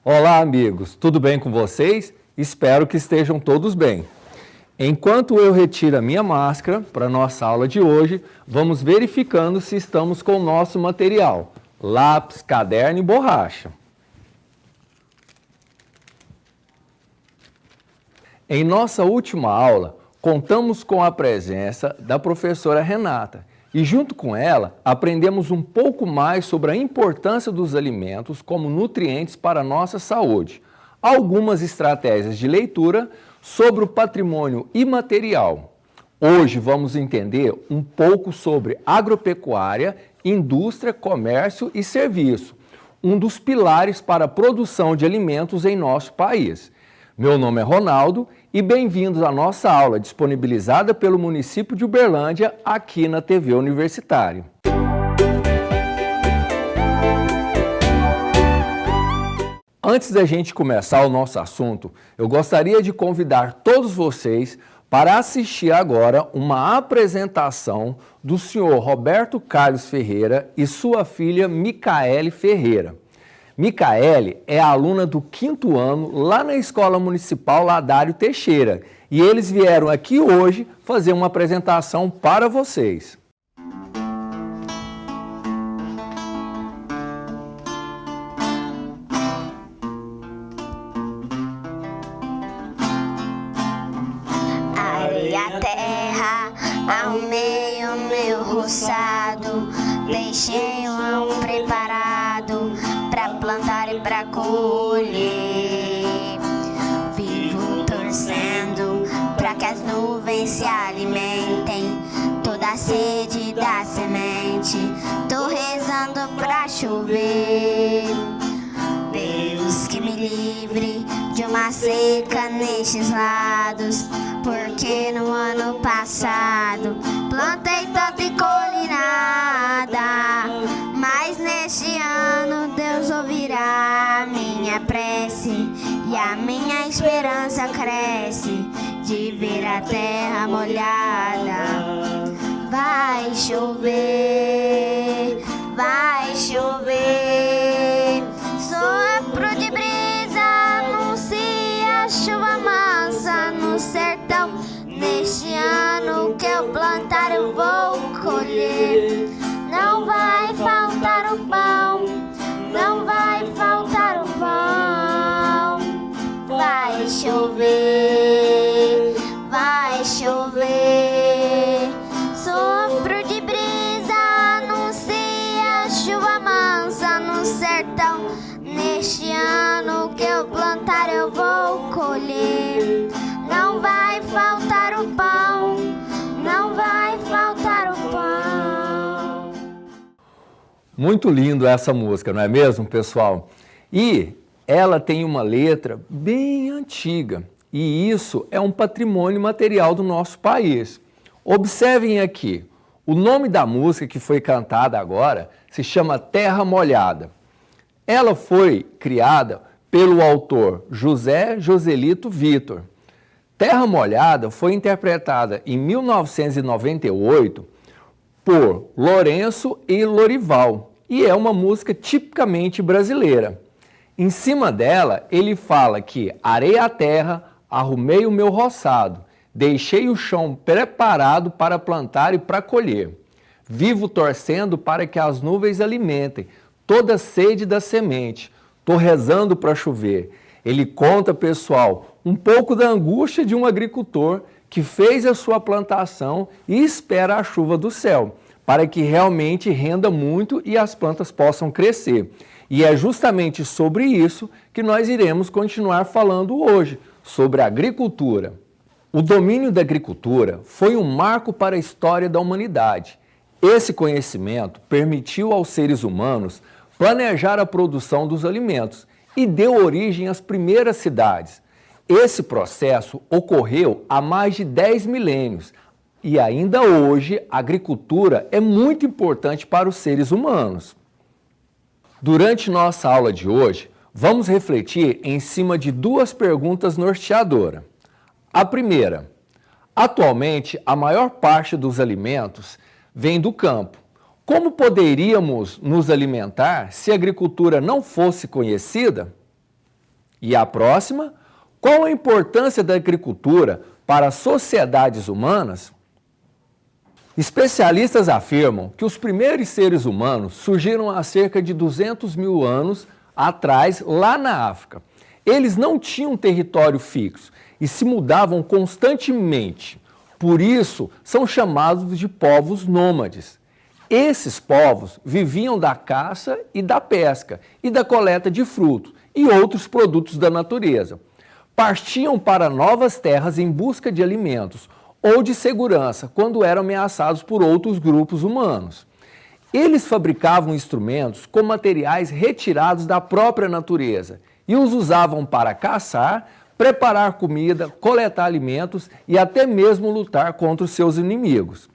Olá, amigos, tudo bem com vocês? Espero que estejam todos bem. Enquanto eu retiro a minha máscara para a nossa aula de hoje, vamos verificando se estamos com o nosso material: lápis, caderno e borracha. Em nossa última aula, contamos com a presença da professora Renata e, junto com ela, aprendemos um pouco mais sobre a importância dos alimentos como nutrientes para a nossa saúde, algumas estratégias de leitura sobre o patrimônio imaterial. Hoje vamos entender um pouco sobre agropecuária, indústria, comércio e serviço, um dos pilares para a produção de alimentos em nosso país. Meu nome é Ronaldo e bem-vindos à nossa aula disponibilizada pelo município de Uberlândia aqui na TV Universitário. Antes da gente começar o nosso assunto, eu gostaria de convidar todos vocês para assistir agora uma apresentação do senhor Roberto Carlos Ferreira e sua filha Micaele Ferreira. Micaele é aluna do 5º ano lá na Escola Municipal Ladário Teixeira e eles vieram aqui hoje fazer uma apresentação para vocês. Areia, terra, arrumei o meu roçado, deixei o chão preparado pra plantar e pra colher. Vivo torcendo pra que as nuvens se alimentem toda a sede da semente. Tô rezando pra chover. Deus que me livre de uma seca nestes lados, porque no ano passado plantei tanto e colhi nada. Mas neste ano Deus ouvirá a minha prece e a minha esperança cresce de ver a terra molhada. Vai chover, vai chover. Sopro de brisa anuncia chuva mansa no sertão. Neste ano que eu plantar eu vou colher. Não vai faltar o pão, não vai faltar o pão. Vai chover, vai chover. Sopro de brisa anuncia chuva mansa no sertão. Neste ano que eu plantar eu vou colher. Não vai faltar o pão, não vai faltar o pão. Muito lindo essa música, não é mesmo, pessoal? E ela tem uma letra bem antiga e isso é um patrimônio material do nosso país. Observem aqui, o nome da música que foi cantada agora se chama Terra Molhada. Ela foi criada pelo autor José Joselito Vitor. Terra Molhada foi interpretada em 1998 por Lourenço e Lorival e é uma música tipicamente brasileira. Em cima dela, ele fala que arei a terra, arrumei o meu roçado, deixei o chão preparado para plantar e para colher. Vivo torcendo para que as nuvens alimentem toda a sede da semente. Tô rezando para chover. Ele conta, pessoal, um pouco da angústia de um agricultor que fez a sua plantação e espera a chuva do céu, para que realmente renda muito e as plantas possam crescer. E é justamente sobre isso que nós iremos continuar falando hoje, sobre a agricultura. O domínio da agricultura foi um marco para a história da humanidade. Esse conhecimento permitiu aos seres humanos planejar a produção dos alimentos e deu origem às primeiras cidades. Esse processo ocorreu há mais de 10 milênios e ainda hoje a agricultura é muito importante para os seres humanos. Durante nossa aula de hoje, vamos refletir em cima de duas perguntas norteadoras. A primeira: atualmente a maior parte dos alimentos vem do campo. Como poderíamos nos alimentar se a agricultura não fosse conhecida? E a próxima? Qual a importância da agricultura para as sociedades humanas? Especialistas afirmam que os primeiros seres humanos surgiram há cerca de 200 mil anos atrás, lá na África. Eles não tinham território fixo e se mudavam constantemente. Por isso, são chamados de povos nômades. Esses povos viviam da caça e da pesca e da coleta de frutos e outros produtos da natureza. Partiam para novas terras em busca de alimentos ou de segurança quando eram ameaçados por outros grupos humanos. Eles fabricavam instrumentos com materiais retirados da própria natureza e os usavam para caçar, preparar comida, coletar alimentos e até mesmo lutar contra os seus inimigos.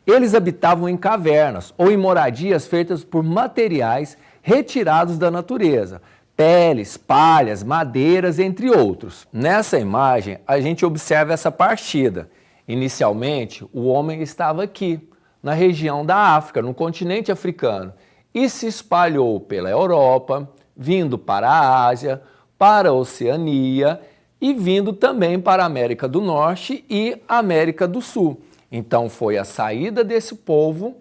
Eles habitavam em cavernas ou em moradias feitas por materiais retirados da natureza, peles, palhas, madeiras, entre outros. Nessa imagem, a gente observa essa partida. Inicialmente, o homem estava aqui, na região da África, no continente africano, e se espalhou pela Europa, vindo para a Ásia, para a Oceania e vindo também para a América do Norte e América do Sul. Então foi a saída desse povo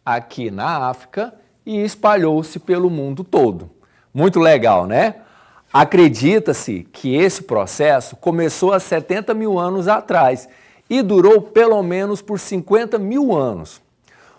aqui na África e espalhou-se pelo mundo todo. Muito legal, né? Acredita-se que esse processo começou há 70 mil anos atrás e durou pelo menos por 50 mil anos.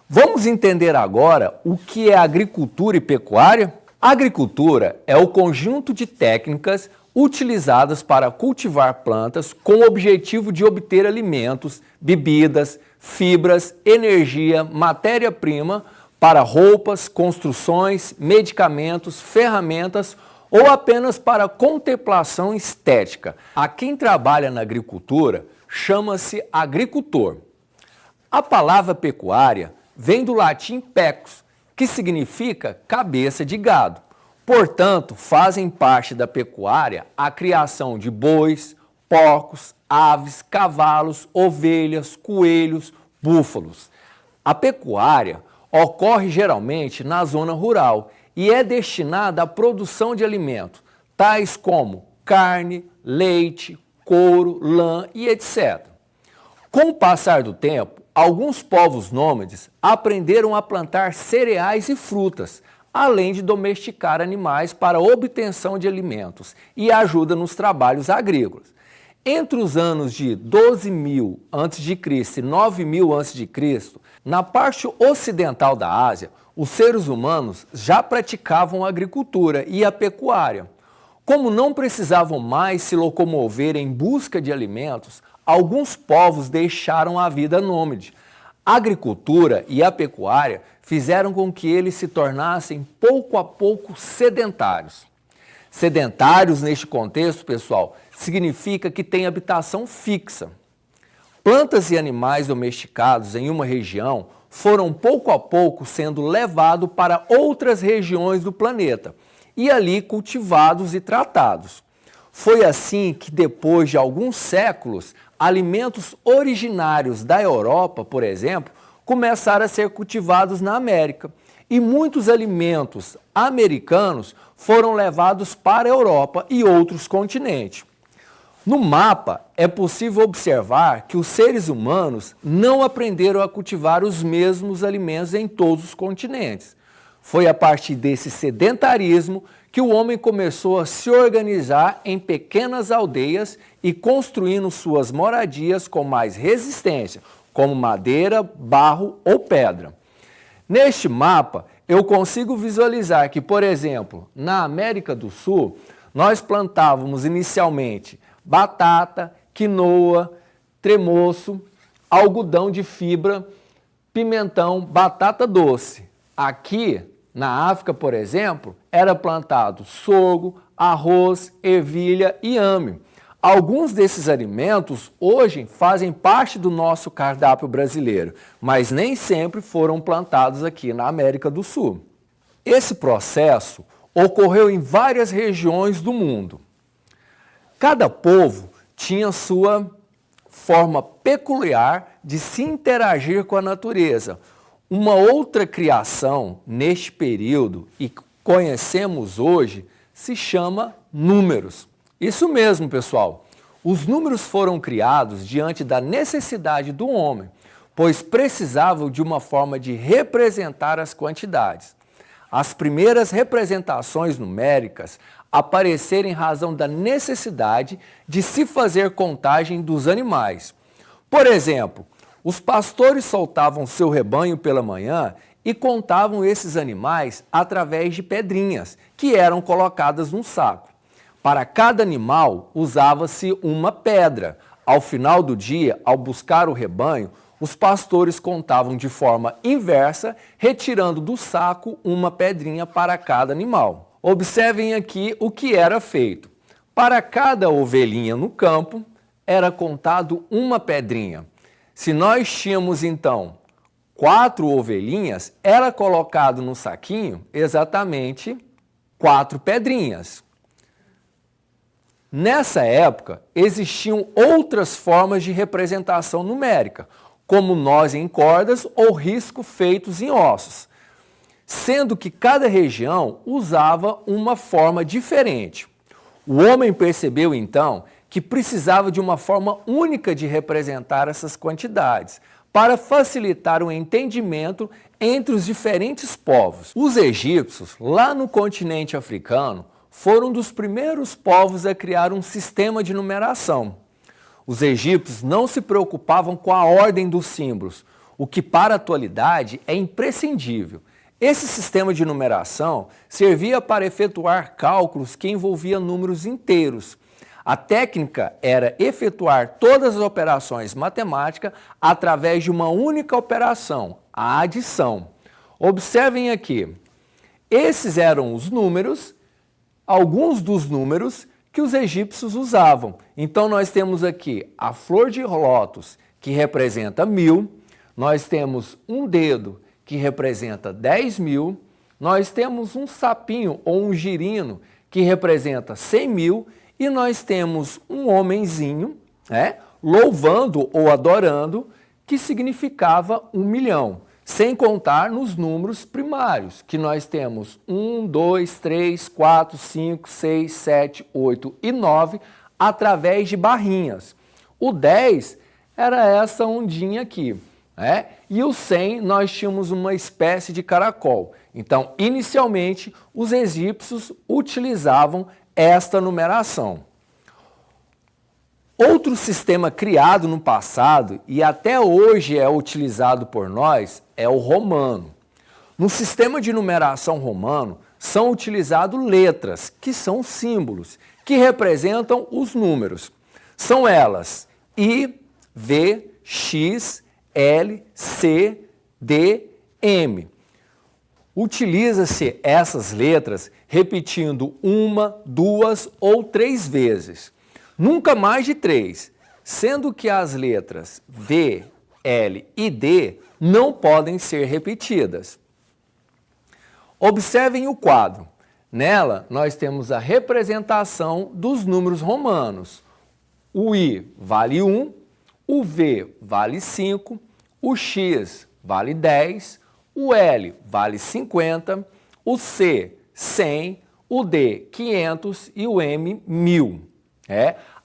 Vamos entender agora o que é agricultura e pecuária? A agricultura é o conjunto de técnicas utilizadas para cultivar plantas com o objetivo de obter alimentos, bebidas, fibras, energia, matéria-prima para roupas, construções, medicamentos, ferramentas ou apenas para contemplação estética. A quem trabalha na agricultura chama-se agricultor. A palavra pecuária vem do latim pecus, que significa cabeça de gado. Portanto, fazem parte da pecuária a criação de bois, porcos, aves, cavalos, ovelhas, coelhos, búfalos. A pecuária ocorre geralmente na zona rural e é destinada à produção de alimentos, tais como carne, leite, couro, lã e etc. Com o passar do tempo, alguns povos nômades aprenderam a plantar cereais e frutas, além de domesticar animais para obtenção de alimentos e ajuda nos trabalhos agrícolas. Entre os anos de 12.000 a.C. e 9.000 a.C., na parte ocidental da Ásia, os seres humanos já praticavam a agricultura e a pecuária. Como não precisavam mais se locomover em busca de alimentos, alguns povos deixaram a vida nômade. A agricultura e a pecuária fizeram com que eles se tornassem pouco a pouco sedentários. Sedentários, neste contexto, pessoal, significa que têm habitação fixa. Plantas e animais domesticados em uma região foram pouco a pouco sendo levados para outras regiões do planeta e ali cultivados e tratados. Foi assim que, depois de alguns séculos, alimentos originários da Europa, por exemplo, começaram a ser cultivados na América. E muitos alimentos americanos foram levados para a Europa e outros continentes. No mapa, é possível observar que os seres humanos não aprenderam a cultivar os mesmos alimentos em todos os continentes. Foi a partir desse sedentarismo que o homem começou a se organizar em pequenas aldeias e construindo suas moradias com mais resistência, como madeira, barro ou pedra. Neste mapa, eu consigo visualizar que, por exemplo, na América do Sul, nós plantávamos inicialmente batata, quinoa, tremoço, algodão de fibra, pimentão, batata doce. Aqui, na África, por exemplo, era plantado sorgo, arroz, ervilha e inhame. Alguns desses alimentos hoje fazem parte do nosso cardápio brasileiro, mas nem sempre foram plantados aqui na América do Sul. Esse processo ocorreu em várias regiões do mundo. Cada povo tinha sua forma peculiar de se interagir com a natureza. Uma outra criação neste período e que conhecemos hoje se chama números. Isso mesmo, pessoal. Os números foram criados diante da necessidade do homem, pois precisavam de uma forma de representar as quantidades. As primeiras representações numéricas apareceram em razão da necessidade de se fazer contagem dos animais. Por exemplo, os pastores soltavam seu rebanho pela manhã e contavam esses animais através de pedrinhas, que eram colocadas num saco. Para cada animal, usava-se uma pedra. Ao final do dia, ao buscar o rebanho, os pastores contavam de forma inversa, retirando do saco uma pedrinha para cada animal. Observem aqui o que era feito. Para cada ovelhinha no campo, era contado uma pedrinha. Se nós tínhamos, então, 4 ovelhinhas, era colocado no saquinho exatamente 4 pedrinhas. Nessa época, existiam outras formas de representação numérica, como nós em cordas ou risco feitos em ossos, sendo que cada região usava uma forma diferente. O homem percebeu, então, que precisava de uma forma única de representar essas quantidades, para facilitar o entendimento entre os diferentes povos. Os egípcios, lá no continente africano, foram dos primeiros povos a criar um sistema de numeração. Os egípcios não se preocupavam com a ordem dos símbolos, o que para a atualidade é imprescindível. Esse sistema de numeração servia para efetuar cálculos que envolviam números inteiros. A técnica era efetuar todas as operações matemáticas através de uma única operação, a adição. Observem aqui, esses eram os números, alguns dos números que os egípcios usavam. Então nós temos aqui a flor de lótus, que representa 1000, nós temos um dedo, que representa 10.000, nós temos um sapinho ou um girino, que representa 100.000, e nós temos um homenzinho, louvando ou adorando, que significava 1.000.000, sem contar nos números primários, que nós temos 1, 2, 3, 4, 5, 6, 7, 8 e 9, através de barrinhas. O 10 era essa ondinha aqui, e o 100 nós tínhamos uma espécie de caracol. Então, inicialmente, os egípcios utilizavam esta numeração. Outro sistema criado no passado e até hoje é utilizado por nós é o romano. No sistema de numeração romano são utilizadas letras, que são símbolos, que representam os números. São elas I, V, X, L, C, D, M. Utiliza-se essas letras repetindo 1, 2 ou 3 vezes, nunca mais de 3, sendo que as letras V, L e D não podem ser repetidas. Observem o quadro. Nela, nós temos a representação dos números romanos. O I vale 1, o V vale 5, o X vale 10, o L vale 50, o C 100, o D 500 e o M 1000.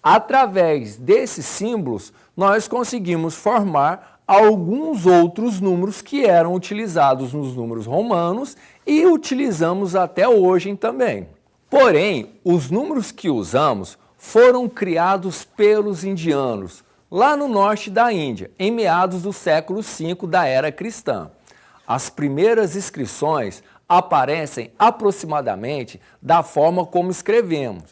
Através desses símbolos, nós conseguimos formar alguns outros números que eram utilizados nos números romanos e utilizamos até hoje também. Porém, os números que usamos foram criados pelos indianos, lá no norte da Índia, em meados do século V da era cristã. As primeiras inscrições aparecem aproximadamente da forma como escrevemos.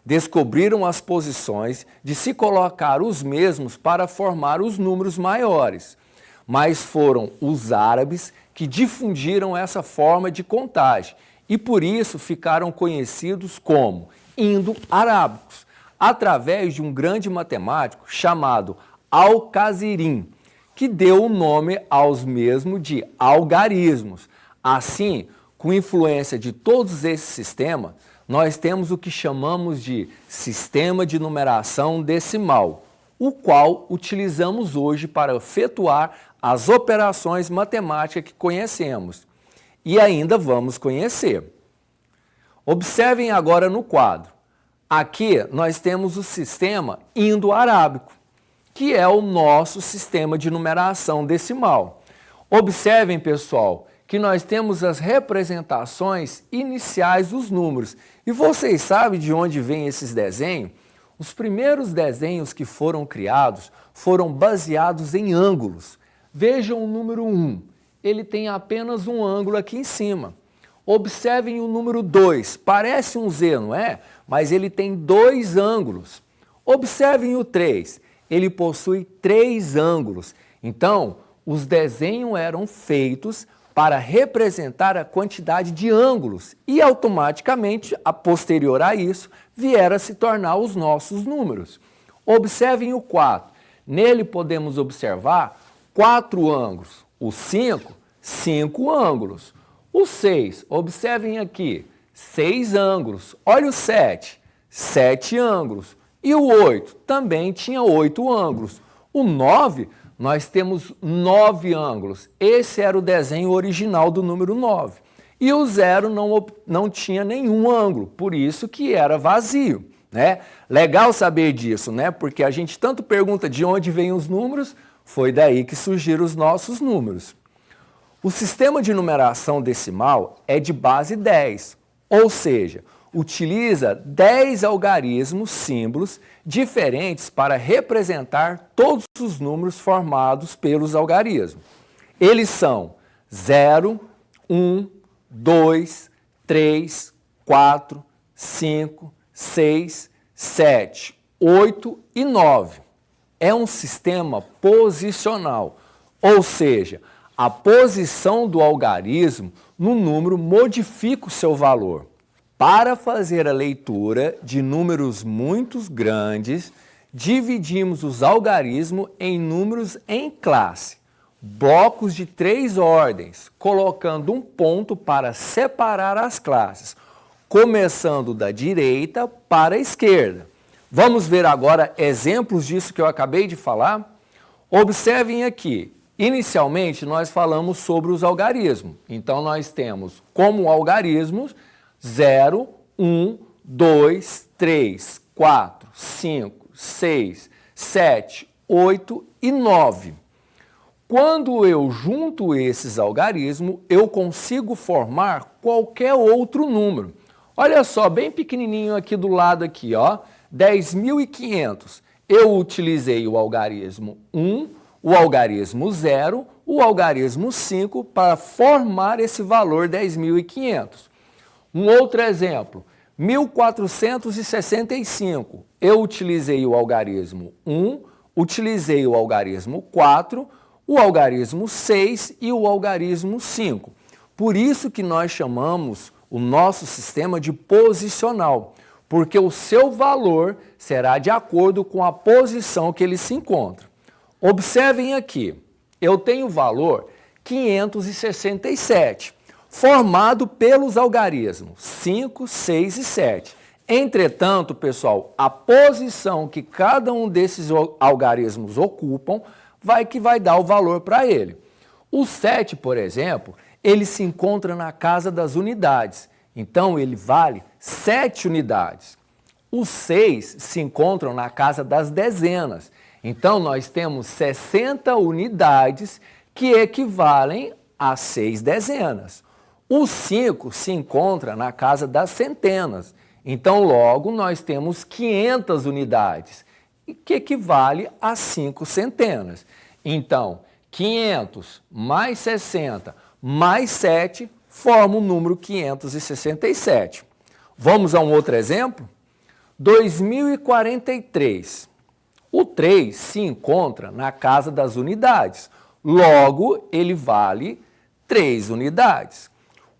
Descobriram as posições de se colocar os mesmos para formar os números maiores, mas foram os árabes que difundiram essa forma de contagem e por isso ficaram conhecidos como indo-arábicos, através de um grande matemático chamado Al-Khwarizmi, que deu o nome aos mesmos de algarismos. Assim, com influência de todos esses sistemas, nós temos o que chamamos de sistema de numeração decimal, o qual utilizamos hoje para efetuar as operações matemáticas que conhecemos e ainda vamos conhecer. Observem agora no quadro. Aqui nós temos o sistema indo-arábico, que é o nosso sistema de numeração decimal. Observem, pessoal, que nós temos as representações iniciais dos números. E vocês sabem de onde vêm esses desenhos? Os primeiros desenhos que foram criados foram baseados em ângulos. Vejam o número 1, ele tem apenas um ângulo aqui em cima. Observem o número 2, parece um Z, não é? Mas ele tem 2 ângulos. Observem o 3, ele possui 3 ângulos. Então, os desenhos eram feitos para representar a quantidade de ângulos e automaticamente, a posterior a isso, vieram a se tornar os nossos números. Observem o 4, nele podemos observar 4 ângulos, o 5, 5 ângulos. O 6, observem aqui, 6 ângulos. Olha o 7, 7 ângulos. E o 8 também tinha 8 ângulos. O 9, nós temos 9 ângulos. Esse era o desenho original do número 9. E o 0 não tinha nenhum ângulo, por isso que era vazio, né? Legal saber disso, né? Porque a gente tanto pergunta de onde vêm os números, foi daí que surgiram os nossos números. O sistema de numeração decimal é de base 10, ou seja, utiliza 10 algarismos, símbolos, diferentes para representar todos os números formados pelos algarismos. Eles são 0, 1, 2, 3, 4, 5, 6, 7, 8 e 9. É um sistema posicional, ou seja, a posição do algarismo no número modifica o seu valor. Para fazer a leitura de números muito grandes, dividimos os algarismos em números em classe, blocos de 3 ordens, colocando um ponto para separar as classes, começando da direita para a esquerda. Vamos ver agora exemplos disso que eu acabei de falar? Observem aqui. Inicialmente, nós falamos sobre os algarismos. Então, nós temos como algarismos 0, 1, 2, 3, 4, 5, 6, 7, 8 e 9. Quando eu junto esses algarismos, eu consigo formar qualquer outro número. Olha só, bem pequenininho aqui do lado aqui, ó, 10.500. Eu utilizei o algarismo 1, o algarismo 0, o algarismo 5 para formar esse valor 10.500. Um outro exemplo, 1465. Eu utilizei o algarismo 1, utilizei o algarismo 4, o algarismo 6 e o algarismo 5. Por isso que nós chamamos o nosso sistema de posicional, porque o seu valor será de acordo com a posição que ele se encontra. Observem aqui, eu tenho o valor 567, formado pelos algarismos 5, 6 e 7. Entretanto, pessoal, a posição que cada um desses algarismos ocupam vai dar o valor para ele. O 7, por exemplo, ele se encontra na casa das unidades, então ele vale 7 unidades. Os 6 se encontram na casa das dezenas, então nós temos 60 unidades que equivalem a 6 dezenas. O 5 se encontra na casa das centenas, então logo nós temos 500 unidades, que equivale a 5 centenas. Então, 500 mais 60 mais 7 forma o número 567. Vamos a um outro exemplo? 2043. O 3 se encontra na casa das unidades, logo ele vale 3 unidades.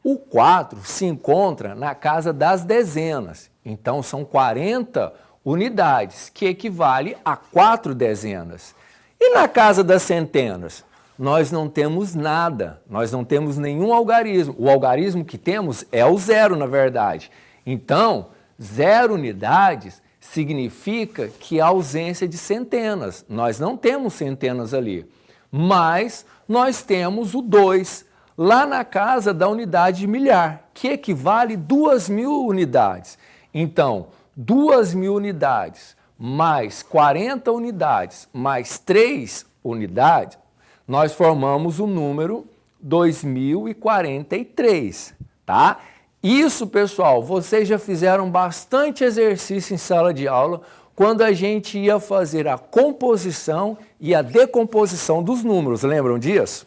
O 4 se encontra na casa das dezenas, então são 40 unidades, que equivale a 4 dezenas. E na casa das centenas? Nós não temos nada, nós não temos nenhum algarismo. O algarismo que temos é o 0, na verdade. Então, 0 unidades significa que há ausência de centenas. Nós não temos centenas ali, mas nós temos o 2, lá na casa da unidade de milhar, que equivale a 2.000 unidades. Então, 2.000 unidades, mais 40 unidades, mais 3 unidades, nós formamos o número 2043, tá? Isso, pessoal, vocês já fizeram bastante exercício em sala de aula quando a gente ia fazer a composição e a decomposição dos números, lembram disso?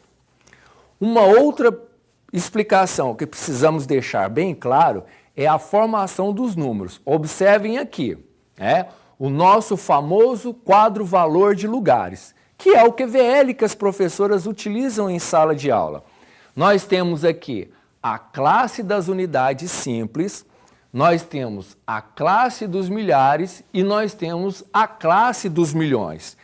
Uma outra explicação que precisamos deixar bem claro é a formação dos números. Observem aqui, o nosso famoso quadro valor de lugares, que é o QVL que as professoras utilizam em sala de aula. Nós temos aqui a classe das unidades simples, nós temos a classe dos milhares e nós temos a classe dos milhões.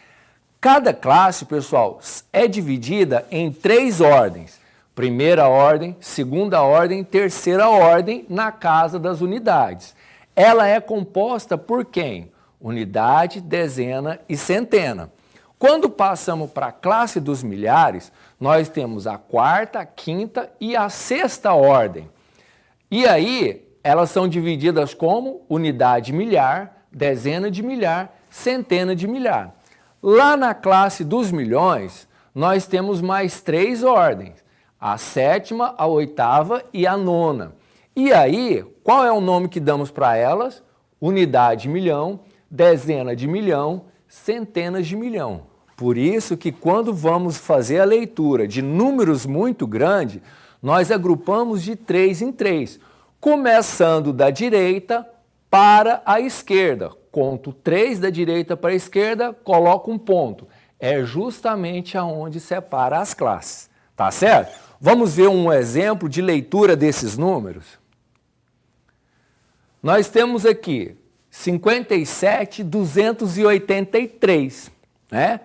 Cada classe, pessoal, é dividida em 3 ordens. Primeira ordem, segunda ordem, terceira ordem na casa das unidades. Ela é composta por quem? Unidade, dezena e centena. Quando passamos para a classe dos milhares, nós temos a quarta, a quinta e a sexta ordem. E aí, elas são divididas como unidade milhar, dezena de milhar, centena de milhar. Lá na classe dos milhões, nós temos mais 3 ordens. A sétima, a oitava e a nona. E aí, qual é o nome que damos para elas? Unidade milhão, dezena de milhão, centenas de milhão. Por isso que quando vamos fazer a leitura de números muito grandes, nós agrupamos de 3 em 3, começando da direita para a esquerda. Conto 3 da direita para a esquerda, coloco um ponto. É justamente aonde separa as classes, tá certo? Vamos ver um exemplo de leitura desses números? Nós temos aqui 57.283, né?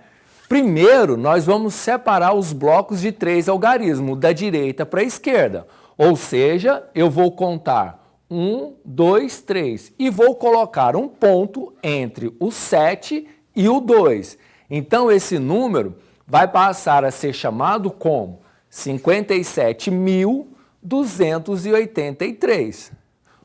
Primeiro, nós vamos separar os blocos de 3 algarismos, da direita para a esquerda. Ou seja, eu vou contar 1, 2, 3 e vou colocar um ponto entre o 7 e o 2. Então, esse número vai passar a ser chamado como 57.283.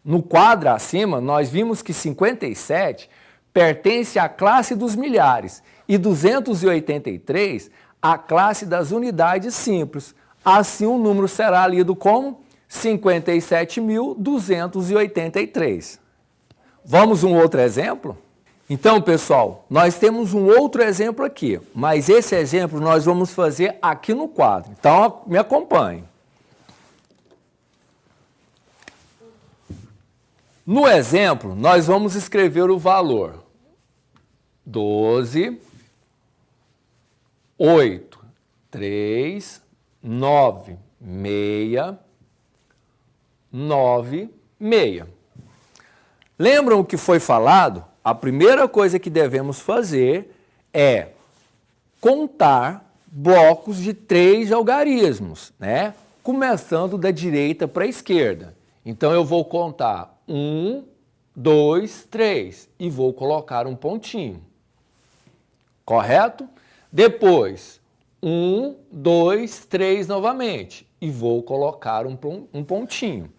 No quadro acima, nós vimos que 57 pertence à classe dos milhares e 283 à classe das unidades simples. Assim, o número será lido como 57.283. Vamos um outro exemplo? Então, pessoal, nós temos um outro exemplo aqui, mas esse exemplo nós vamos fazer aqui no quadro. Então, me acompanhe. No exemplo, nós vamos escrever o valor 12, 8, 3, 9, 6, 9, 6. Lembram o que foi falado? A primeira coisa que devemos fazer é contar blocos de 3 algarismos, né? Começando da direita para a esquerda. Então, eu vou contar 1, 2, 3 e vou colocar um pontinho. Correto? Depois, 1, 2, 3 novamente e vou colocar um pontinho.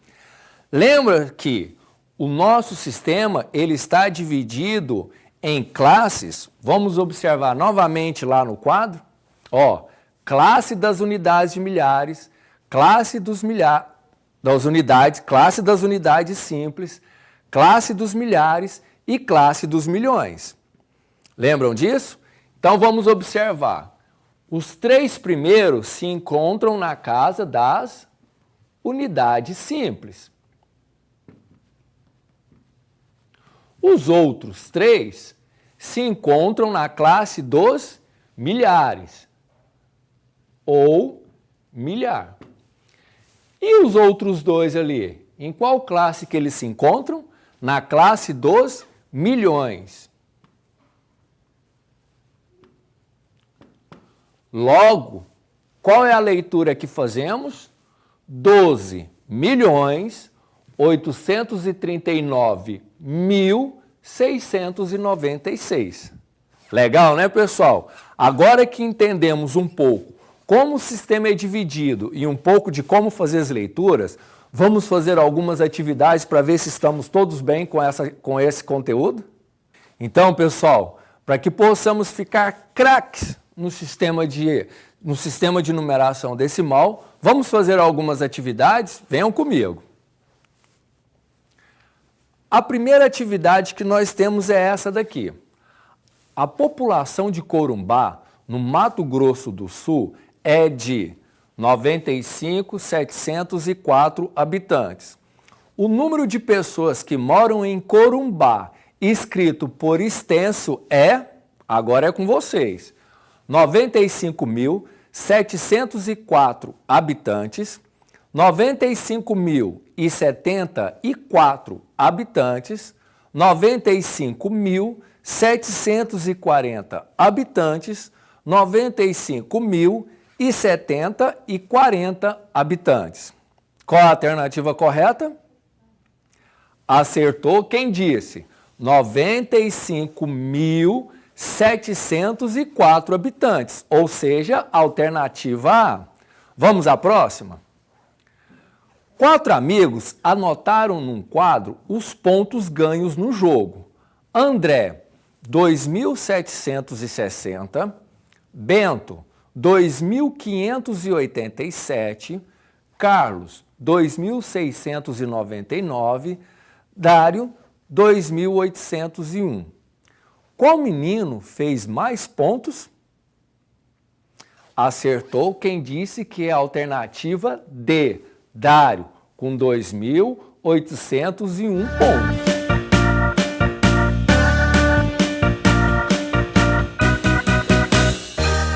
Lembra que o nosso sistema ele está dividido em classes. Vamos observar novamente lá no quadro. Classe das unidades de milhares, classe das unidades, classe das unidades simples, classe dos milhares e classe dos milhões. Lembram disso? Então vamos observar. Os 3 primeiros se encontram na casa das unidades simples. Os outros 3 se encontram na classe dos milhares ou milhar. E os outros 2 ali? Em qual classe que eles se encontram? Na classe dos milhões. Logo, qual é a leitura que fazemos? 12.839.696. Legal, né, pessoal? Agora que entendemos um pouco como o sistema é dividido e um pouco de como fazer as leituras, Vamos fazer algumas atividades para ver se estamos todos bem com esse conteúdo? Então, pessoal, para que possamos ficar craques no sistema de numeração decimal, vamos fazer algumas atividades? Venham comigo. A primeira atividade que nós temos é essa daqui. A população de Corumbá, no Mato Grosso do Sul, é de 95.704 habitantes. O número de pessoas que moram em Corumbá, escrito por extenso, agora é com vocês, 95.704 habitantes, 95.074 habitantes, 95.740 habitantes, 95.070 habitantes. Qual a alternativa correta? Acertou quem disse? 95.704 habitantes, ou seja, alternativa A. Vamos à próxima? 4 amigos anotaram num quadro os pontos ganhos no jogo. André, 2.760, Bento, 2.587, Carlos, 2.699, Dário, 2.801. Qual menino fez mais pontos? Acertou quem disse que é a alternativa D, Dário, com 2.801 pontos.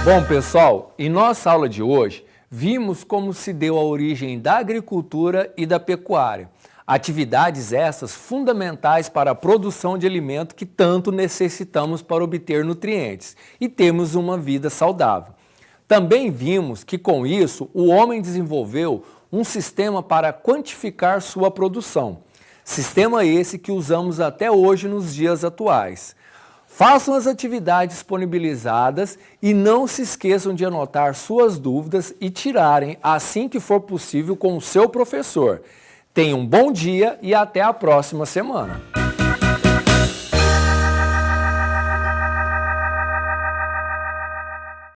Bom, pessoal, em nossa aula de hoje, vimos como se deu a origem da agricultura e da pecuária. Atividades essas fundamentais para a produção de alimento que tanto necessitamos para obter nutrientes e termos uma vida saudável. Também vimos que com isso o homem desenvolveu um sistema para quantificar sua produção. Sistema esse que usamos até hoje nos dias atuais. Façam as atividades disponibilizadas e não se esqueçam de anotar suas dúvidas e tirarem assim que for possível com o seu professor. Tenham um bom dia e até a próxima semana.